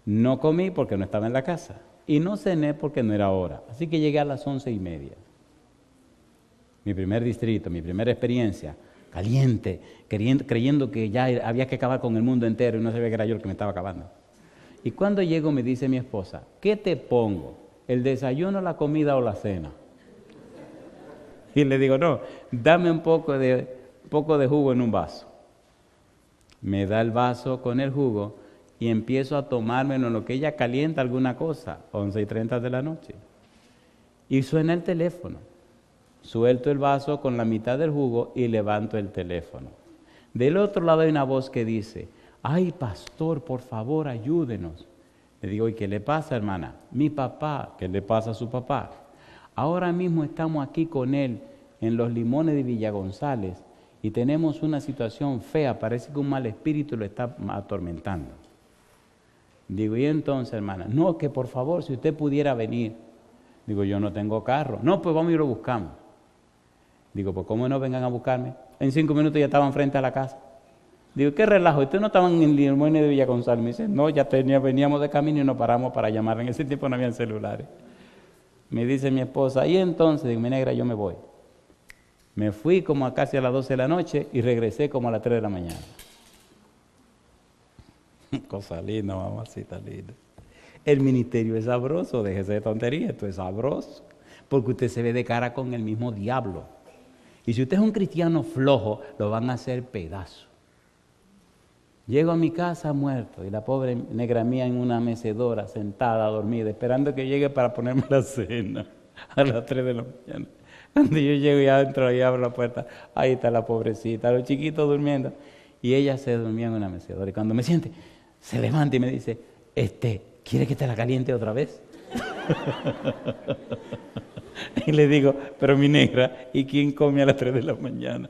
No comí porque no estaba en la casa. Y no cené porque no era hora. Así que llegué a las 11:30. Mi primer distrito, mi primera experiencia, caliente, creyendo que ya había que acabar con el mundo entero y no sabía que era yo el que me estaba acabando. Y cuando llego me dice mi esposa, ¿qué te pongo? ¿El desayuno, la comida o la cena? Y le digo, no, dame un poco de jugo en un vaso. Me da el vaso con el jugo y empiezo a tomármelo en lo que ella calienta alguna cosa, 11:30 de la noche. Y suena el teléfono. Suelto el vaso con la mitad del jugo y levanto el teléfono. Del otro lado hay una voz que dice, ay, pastor, por favor, ayúdenos. Le digo, ¿y qué le pasa, hermana? Mi papá. ¿Qué le pasa a su papá? Ahora mismo estamos aquí con él en Los Limones de Villa González y tenemos una situación fea, parece que un mal espíritu lo está atormentando. Digo, ¿y entonces, hermana? No, que por favor, si usted pudiera venir. Digo, yo no tengo carro. No, pues vamos y lo buscamos. Digo, pues ¿cómo no vengan a buscarme? En 5 minutos ya estaban frente a la casa. Digo, ¿qué relajo? ¿Ustedes no estaban en Limones de Villa González? Me dice, no, ya veníamos de camino y nos paramos para llamar. En ese tiempo no habían celulares. Me dice mi esposa, y entonces, digo, mi negra, yo me voy. Me fui como a casi a las 12 de la noche y regresé como a las 3 de la mañana. Cosa linda, mamacita linda. El ministerio es sabroso, déjese de tontería, esto es sabroso. Porque usted se ve de cara con el mismo diablo. Y si usted es un cristiano flojo, lo van a hacer pedazo. Llego a mi casa muerto y la pobre negra mía en una mecedora, sentada, dormida, esperando que llegue para ponerme la cena a las 3 de la mañana. Cuando yo llego y entro y abro la puerta, ahí está la pobrecita, los chiquitos durmiendo. Y ella se dormía en una mecedora. Y cuando me siente, se levanta y me dice, ¿quiere que te la caliente otra vez? Y le digo, pero mi negra, ¿y quién come a las 3 de la mañana?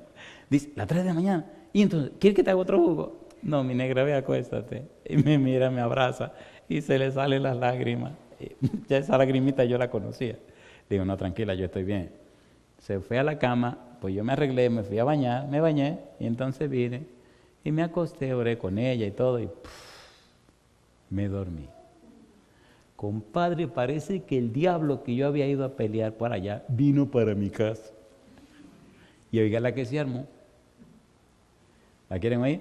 Dice, las 3 de la mañana. Y entonces, ¿quieres que te haga otro jugo? No, mi negra, ve, acuéstate. Y me mira, me abraza y se le salen las lágrimas. Ya esa lagrimita yo la conocía. Digo, no, tranquila, yo estoy bien. Se fue a la cama, pues yo me arreglé, me fui a bañar, me bañé y entonces vine y me acosté, oré con ella y todo y me dormí. Compadre, parece que el diablo que yo había ido a pelear por allá vino para mi casa. Y oiga la que se armó. ¿La quieren oír?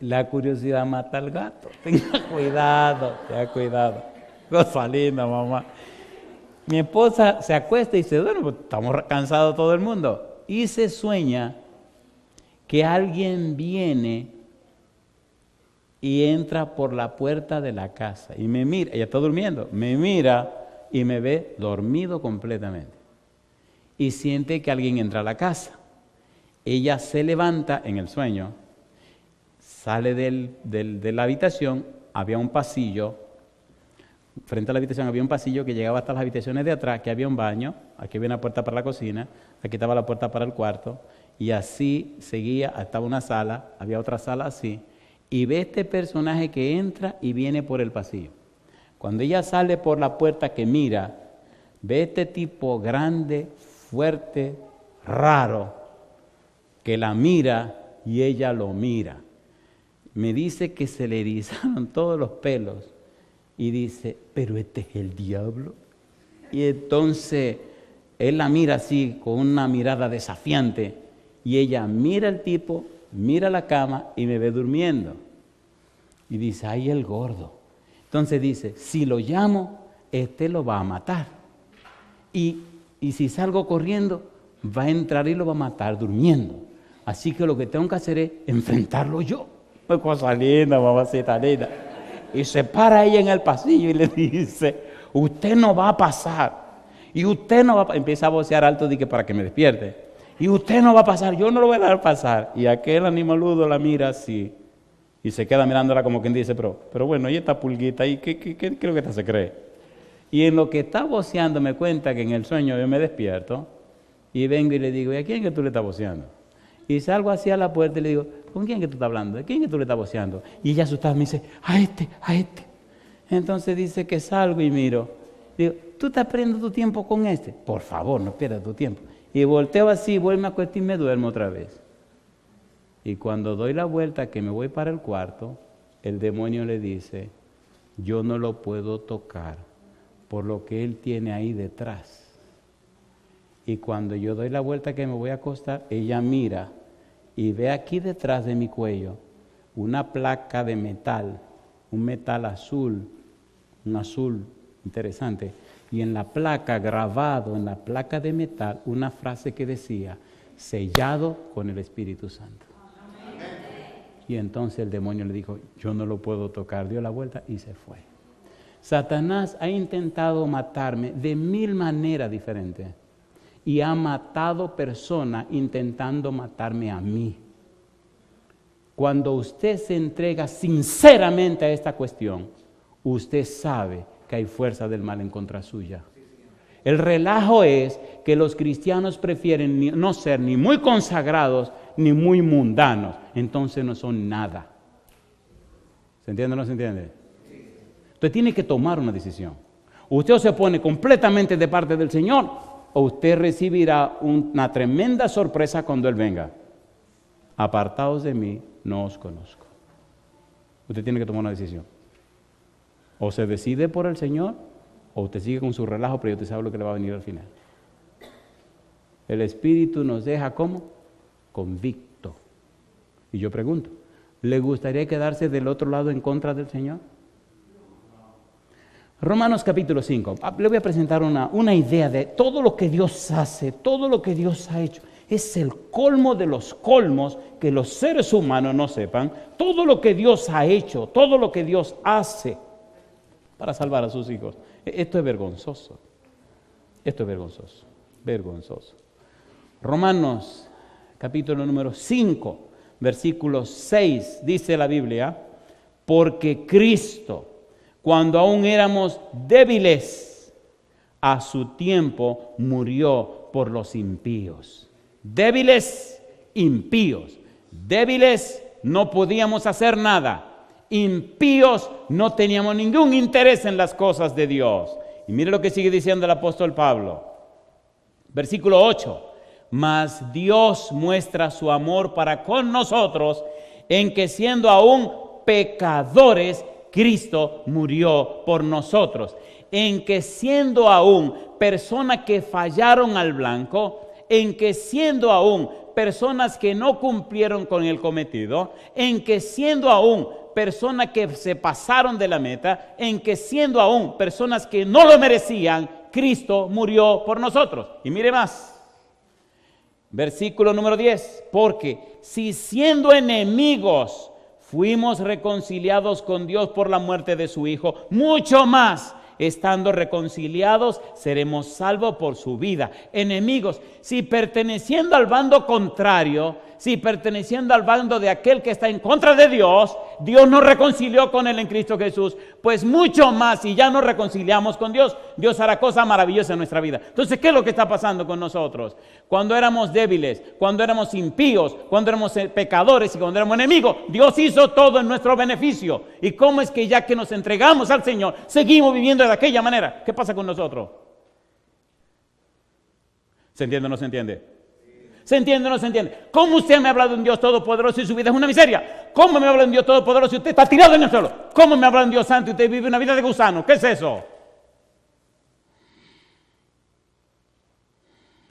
La curiosidad mata al gato. Tenga cuidado. Cosa linda, mamá. Mi esposa se acuesta y se duerme, pues estamos cansados todo el mundo. Y se sueña que alguien viene y entra por la puerta de la casa. Y me mira, ella está durmiendo, me mira y me ve dormido completamente. Y siente que alguien entra a la casa. Ella se levanta en el sueño, sale de la habitación, había un pasillo, frente a la habitación había un pasillo que llegaba hasta las habitaciones de atrás, que había un baño, aquí había una puerta para la cocina, aquí estaba la puerta para el cuarto, y así seguía, estaba una sala, había otra sala así, y ve este personaje que entra y viene por el pasillo. Cuando ella sale por la puerta que mira, ve este tipo grande, fuerte, raro, que la mira y ella lo mira. Me dice que se le erizaron todos los pelos y dice, pero este es el diablo. Y entonces él la mira así con una mirada desafiante y ella mira al tipo, mira la cama y me ve durmiendo. Y dice, ay, el gordo. Entonces dice, si lo llamo, este lo va a matar. Y si salgo corriendo, va a entrar y lo va a matar durmiendo. Así que lo que tengo que hacer es enfrentarlo yo. Pues cosa linda, mamacita linda. Y se para ella en el pasillo y le dice, usted no va a pasar. Y usted no va a pasar. Empieza a vocear alto para que me despierte. Y usted no va a pasar, yo no lo voy a dejar pasar. Y aquel animaludo la mira así. Y se queda mirándola como quien dice, pero bueno, y esta pulguita, ¿y qué creo que esta se cree? Y en lo que está voceando me cuenta que en el sueño yo me despierto y vengo y le digo, ¿y a quién que tú le estás voceando? Y salgo hacia la puerta y le digo, ¿con quién que tú estás hablando? ¿De quién que tú le estás voceando? Y ella asustada me dice, a este. Entonces dice que salgo y miro. Digo, ¿tú estás perdiendo tu tiempo con este? Por favor, no pierdas tu tiempo. Y volteo así, vuelvo a acostar y me duermo otra vez. Y cuando doy la vuelta que me voy para el cuarto, el demonio le dice, yo no lo puedo tocar por lo que él tiene ahí detrás. Y cuando yo doy la vuelta que me voy a acostar, ella mira y ve aquí detrás de mi cuello una placa de metal, un metal azul, un azul interesante, y en la placa, grabado en la placa de metal, una frase que decía, sellado con el Espíritu Santo. Y entonces el demonio le dijo, yo no lo puedo tocar, dio la vuelta y se fue. Satanás ha intentado matarme de 1000 maneras diferentes y ha matado personas intentando matarme a mí. Cuando usted se entrega sinceramente a esta cuestión, usted sabe que hay fuerza del mal en contra suya. El relajo es que los cristianos prefieren no ser ni muy consagrados ni muy mundanos, entonces no son nada. ¿Se entiende o no se entiende? Usted tiene que tomar una decisión. Usted o se pone completamente de parte del Señor o usted recibirá una tremenda sorpresa cuando Él venga. Apartaos de mí, no os conozco. Usted tiene que tomar una decisión. O se decide por el Señor o usted sigue con su relajo, pero usted sabe lo que le va a venir al final. El Espíritu nos deja ¿cómo? Convicto. Y yo pregunto, ¿le gustaría quedarse del otro lado en contra del Señor? Romanos capítulo 5. Le voy a presentar una idea de todo lo que Dios hace, todo lo que Dios ha hecho. Es el colmo de los colmos que los seres humanos no sepan. Todo lo que Dios ha hecho, todo lo que Dios hace para salvar a sus hijos. Esto es vergonzoso. Esto es vergonzoso. Vergonzoso. Romanos capítulo número 5, versículo 6, dice la Biblia, porque Cristo, cuando aún éramos débiles, a su tiempo murió por los impíos. Débiles impíos. Débiles, no podíamos hacer nada. Impíos, no teníamos ningún interés en las cosas de Dios. Y mire lo que sigue diciendo el apóstol Pablo. Versículo 8. Mas Dios muestra su amor para con nosotros en que siendo aún pecadores, Cristo murió por nosotros. En que siendo aún personas que fallaron al blanco, en que siendo aún personas que no cumplieron con el cometido, en que siendo aún personas que se pasaron de la meta, en que siendo aún personas que no lo merecían, Cristo murió por nosotros. Y mire más. Versículo número 10. Porque si siendo enemigos fuimos reconciliados con Dios por la muerte de su Hijo, mucho más, estando reconciliados, seremos salvos por su vida. Enemigos, si perteneciendo al bando contrario, si perteneciendo al bando de aquel que está en contra de Dios, Dios nos reconcilió con él en Cristo Jesús, pues mucho más, si ya nos reconciliamos con Dios, Dios hará cosas maravillosas en nuestra vida. Entonces, ¿qué es lo que está pasando con nosotros? Cuando éramos débiles, cuando éramos impíos, cuando éramos pecadores y cuando éramos enemigos, Dios hizo todo en nuestro beneficio. ¿Y cómo es que ya que nos entregamos al Señor, seguimos viviendo de aquella manera? ¿Qué pasa con nosotros? ¿Se entiende o no se entiende? ¿Se entiende o no se entiende? ¿Cómo usted me habla de un Dios todopoderoso y su vida es una miseria? ¿Cómo me habla de un Dios todopoderoso y usted está tirado en el suelo? ¿Cómo me habla de un Dios santo y usted vive una vida de gusano? ¿Qué es eso?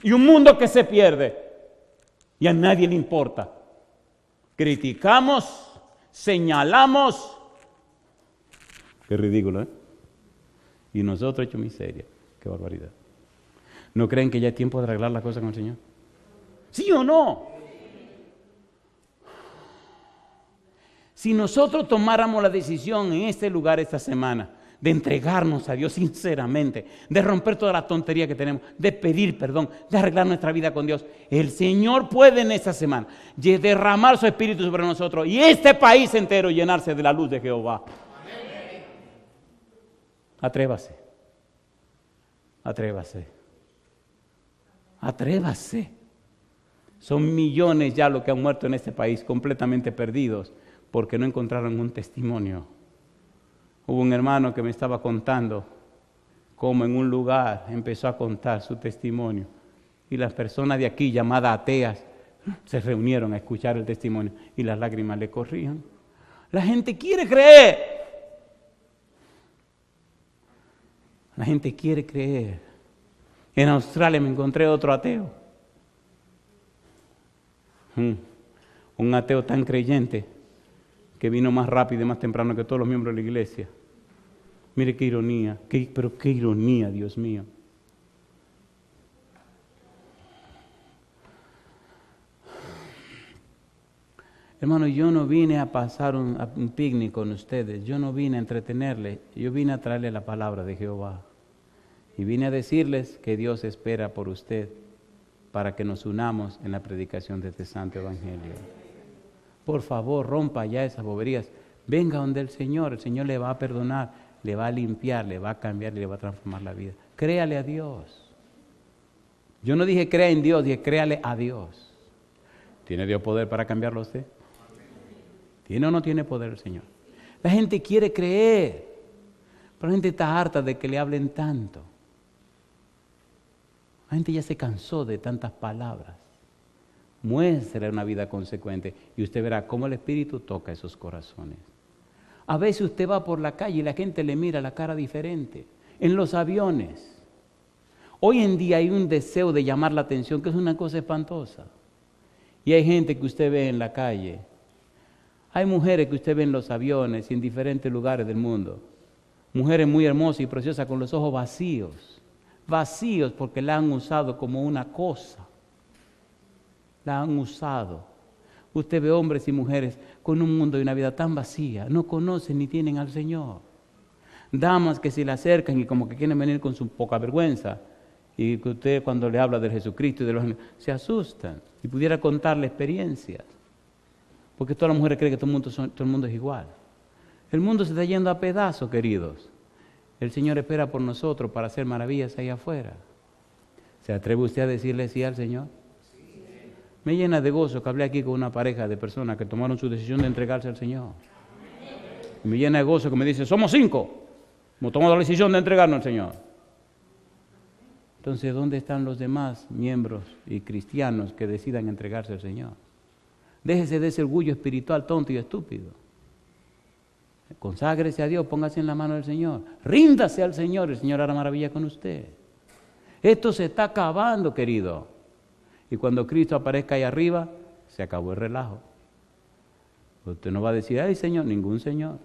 Y un mundo que se pierde y a nadie le importa. Criticamos, señalamos. Qué ridículo, ¿eh? Y nosotros hecho miseria. Qué barbaridad. ¿No creen que ya es tiempo de arreglar las cosas con el Señor? ¿Sí o no? Si nosotros tomáramos la decisión en este lugar esta semana de entregarnos a Dios sinceramente, de romper toda la tontería que tenemos, de pedir perdón, de arreglar nuestra vida con Dios, el Señor puede en esta semana derramar su Espíritu sobre nosotros y este país entero llenarse de la luz de Jehová. Atrévase. Atrévase. Atrévase. Son millones ya los que han muerto en este país, completamente perdidos, porque no encontraron un testimonio. Hubo un hermano que me estaba contando cómo en un lugar empezó a contar su testimonio. Y las personas de aquí, llamadas ateas, se reunieron a escuchar el testimonio y las lágrimas le corrían. La gente quiere creer. La gente quiere creer. En Australia me encontré otro ateo. Un ateo tan creyente que vino más rápido y más temprano que todos los miembros de la iglesia. Mire qué ironía, pero qué ironía, Dios mío. Hermano, yo no vine a pasar un picnic con ustedes, yo no vine a entretenerles, yo vine a traerles la palabra de Jehová. Y vine a decirles que Dios espera por usted para que nos unamos en la predicación de este santo evangelio. Por favor, rompa ya esas boberías. Venga donde el Señor le va a perdonar, le va a limpiar, le va a cambiar y le va a transformar la vida. Créale a Dios. Yo no dije crea en Dios, dije créale a Dios. ¿Tiene Dios poder para cambiarlo a usted? ¿Tiene o no tiene poder el Señor? La gente quiere creer, pero la gente está harta de que le hablen tanto. La gente ya se cansó de tantas palabras. Muestre una vida consecuente y usted verá cómo el Espíritu toca esos corazones. A veces usted va por la calle y la gente le mira la cara diferente. En los aviones. Hoy en día hay un deseo de llamar la atención que es una cosa espantosa. Y hay gente que usted ve en la calle. Hay mujeres que usted ve en los aviones y en diferentes lugares del mundo. Mujeres muy hermosas y preciosas con los ojos vacíos. Vacíos porque la han usado como una cosa. La han usado. Usted ve hombres y mujeres con un mundo y una vida tan vacía. No conocen ni tienen al Señor. Damas que se le acercan y como que quieren venir con su poca vergüenza. Y que usted cuando le habla de Jesucristo y de los ángeles, se asustan. Y pudiera contarle experiencias. Porque todas las mujeres creen que todo el mundo es igual. El mundo se está yendo a pedazos, queridos. El Señor espera por nosotros para hacer maravillas allá afuera. ¿Se atreve usted a decirle sí al Señor? Me llena de gozo que hablé aquí con una pareja de personas que tomaron su decisión de entregarse al Señor. Y me llena de gozo que me dice, somos 5, hemos tomado la decisión de entregarnos al Señor. Entonces, ¿dónde están los demás miembros y cristianos que decidan entregarse al Señor? Déjese de ese orgullo espiritual tonto y estúpido. Conságrese a Dios, póngase en la mano del Señor. Ríndase al Señor, el Señor hará maravilla con usted. Esto se está acabando, querido. Y cuando Cristo aparezca ahí arriba, se acabó el relajo. Usted no va a decir, ay Señor, ningún Señor.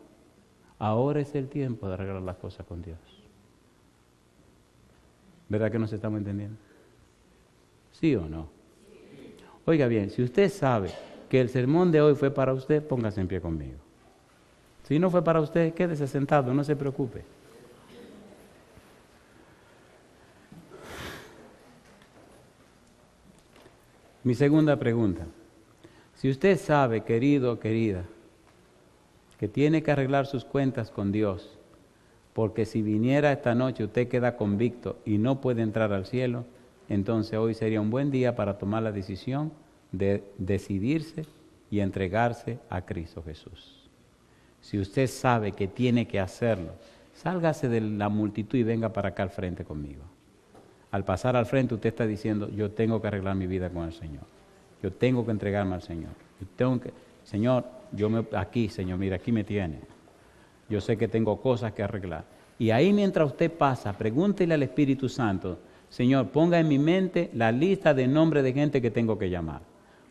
Ahora es el tiempo de arreglar las cosas con Dios. ¿Verdad que nos estamos entendiendo? ¿Sí o no? Oiga bien, si usted sabe que el sermón de hoy fue para usted, póngase en pie conmigo. Si no fue para usted, quédese sentado, no se preocupe. Mi segunda pregunta. Si usted sabe, querido o querida, que tiene que arreglar sus cuentas con Dios, porque si viniera esta noche usted queda convicto y no puede entrar al cielo, entonces hoy sería un buen día para tomar la decisión de decidirse y entregarse a Cristo Jesús. Si usted sabe que tiene que hacerlo, sálgase de la multitud y venga para acá al frente conmigo. Al pasar al frente usted está diciendo, yo tengo que arreglar mi vida con el Señor. Yo tengo que entregarme al Señor. Señor, aquí, Señor, mira, aquí me tiene. Yo sé que tengo cosas que arreglar. Y ahí mientras usted pasa, pregúntele al Espíritu Santo, Señor, ponga en mi mente la lista de nombres de gente que tengo que llamar.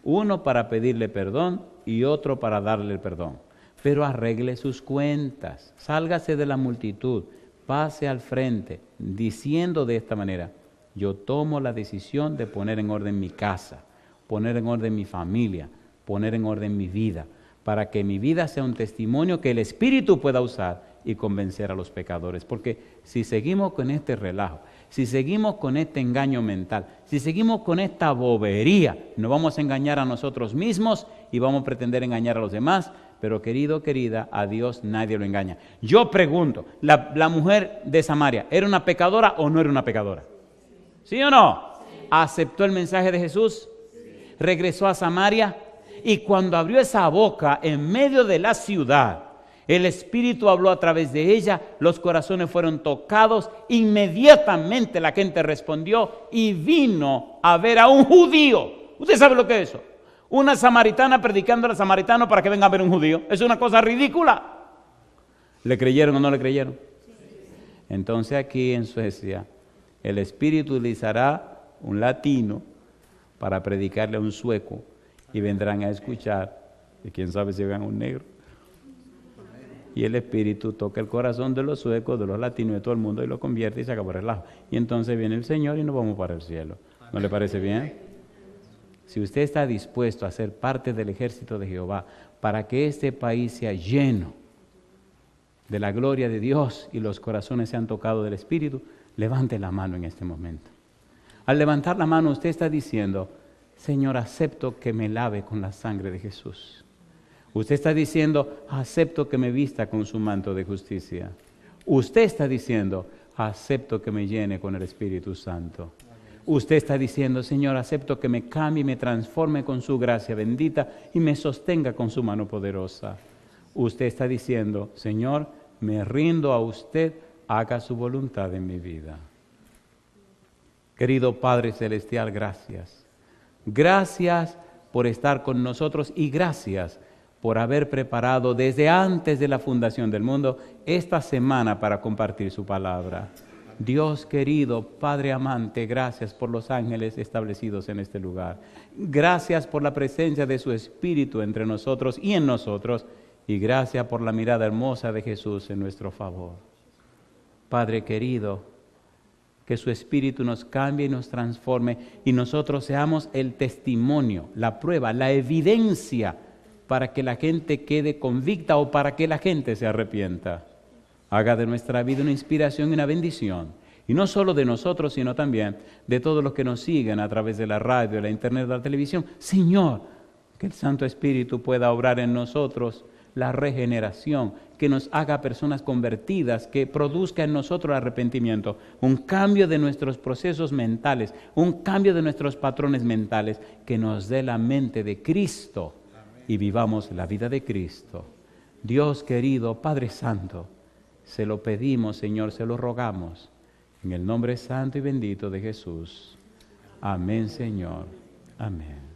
Uno para pedirle perdón y otro para darle el perdón. Pero arregle sus cuentas, sálgase de la multitud, pase al frente, diciendo de esta manera, yo tomo la decisión de poner en orden mi casa, poner en orden mi familia, poner en orden mi vida, para que mi vida sea un testimonio que el Espíritu pueda usar y convencer a los pecadores. Porque si seguimos con este relajo, si seguimos con este engaño mental, si seguimos con esta bobería, nos vamos a engañar a nosotros mismos y vamos a pretender engañar a los demás. Pero querido, querida, a Dios nadie lo engaña. Yo pregunto, ¿la mujer de Samaria era una pecadora o no era una pecadora? ¿Sí o no? ¿Aceptó el mensaje de Jesús? ¿Regresó a Samaria? Y cuando abrió esa boca en medio de la ciudad, el Espíritu habló a través de ella, los corazones fueron tocados, inmediatamente la gente respondió y vino a ver a un judío. ¿Usted sabe lo que es eso? Una samaritana predicando al samaritano para que venga a ver un judío. Es una cosa ridícula. ¿Le creyeron o no le creyeron? Entonces aquí en Suecia, el Espíritu utilizará un latino para predicarle a un sueco y vendrán a escuchar, y quién sabe si vean un negro. Y el Espíritu toca el corazón de los suecos, de los latinos, de todo el mundo y lo convierte y se acabó el relajo. Y entonces viene el Señor y nos vamos para el cielo. ¿No le parece bien? Si usted está dispuesto a ser parte del ejército de Jehová para que este país sea lleno de la gloria de Dios y los corazones sean tocados del Espíritu, levante la mano en este momento. Al levantar la mano usted está diciendo, Señor, acepto que me lave con la sangre de Jesús. Usted está diciendo, acepto que me vista con su manto de justicia. Usted está diciendo, acepto que me llene con el Espíritu Santo. Usted está diciendo, Señor, acepto que me cambie y me transforme con su gracia bendita y me sostenga con su mano poderosa. Usted está diciendo, Señor, me rindo a usted, haga su voluntad en mi vida. Querido Padre Celestial, gracias. Gracias por estar con nosotros y gracias por haber preparado desde antes de la fundación del mundo esta semana para compartir su palabra. Dios querido, Padre amante, gracias por los ángeles establecidos en este lugar. Gracias por la presencia de su Espíritu entre nosotros y en nosotros. Y gracias por la mirada hermosa de Jesús en nuestro favor. Padre querido, que su Espíritu nos cambie y nos transforme y nosotros seamos el testimonio, la prueba, la evidencia para que la gente quede convicta o para que la gente se arrepienta. Haga de nuestra vida una inspiración y una bendición. Y no solo de nosotros, sino también de todos los que nos siguen a través de la radio, la internet, la televisión. Señor, que el Santo Espíritu pueda obrar en nosotros la regeneración, que nos haga personas convertidas, que produzca en nosotros el arrepentimiento, un cambio de nuestros procesos mentales, un cambio de nuestros patrones mentales, que nos dé la mente de Cristo y vivamos la vida de Cristo. Dios querido, Padre Santo, se lo pedimos, Señor, se lo rogamos, en el nombre santo y bendito de Jesús. Amén, Señor. Amén.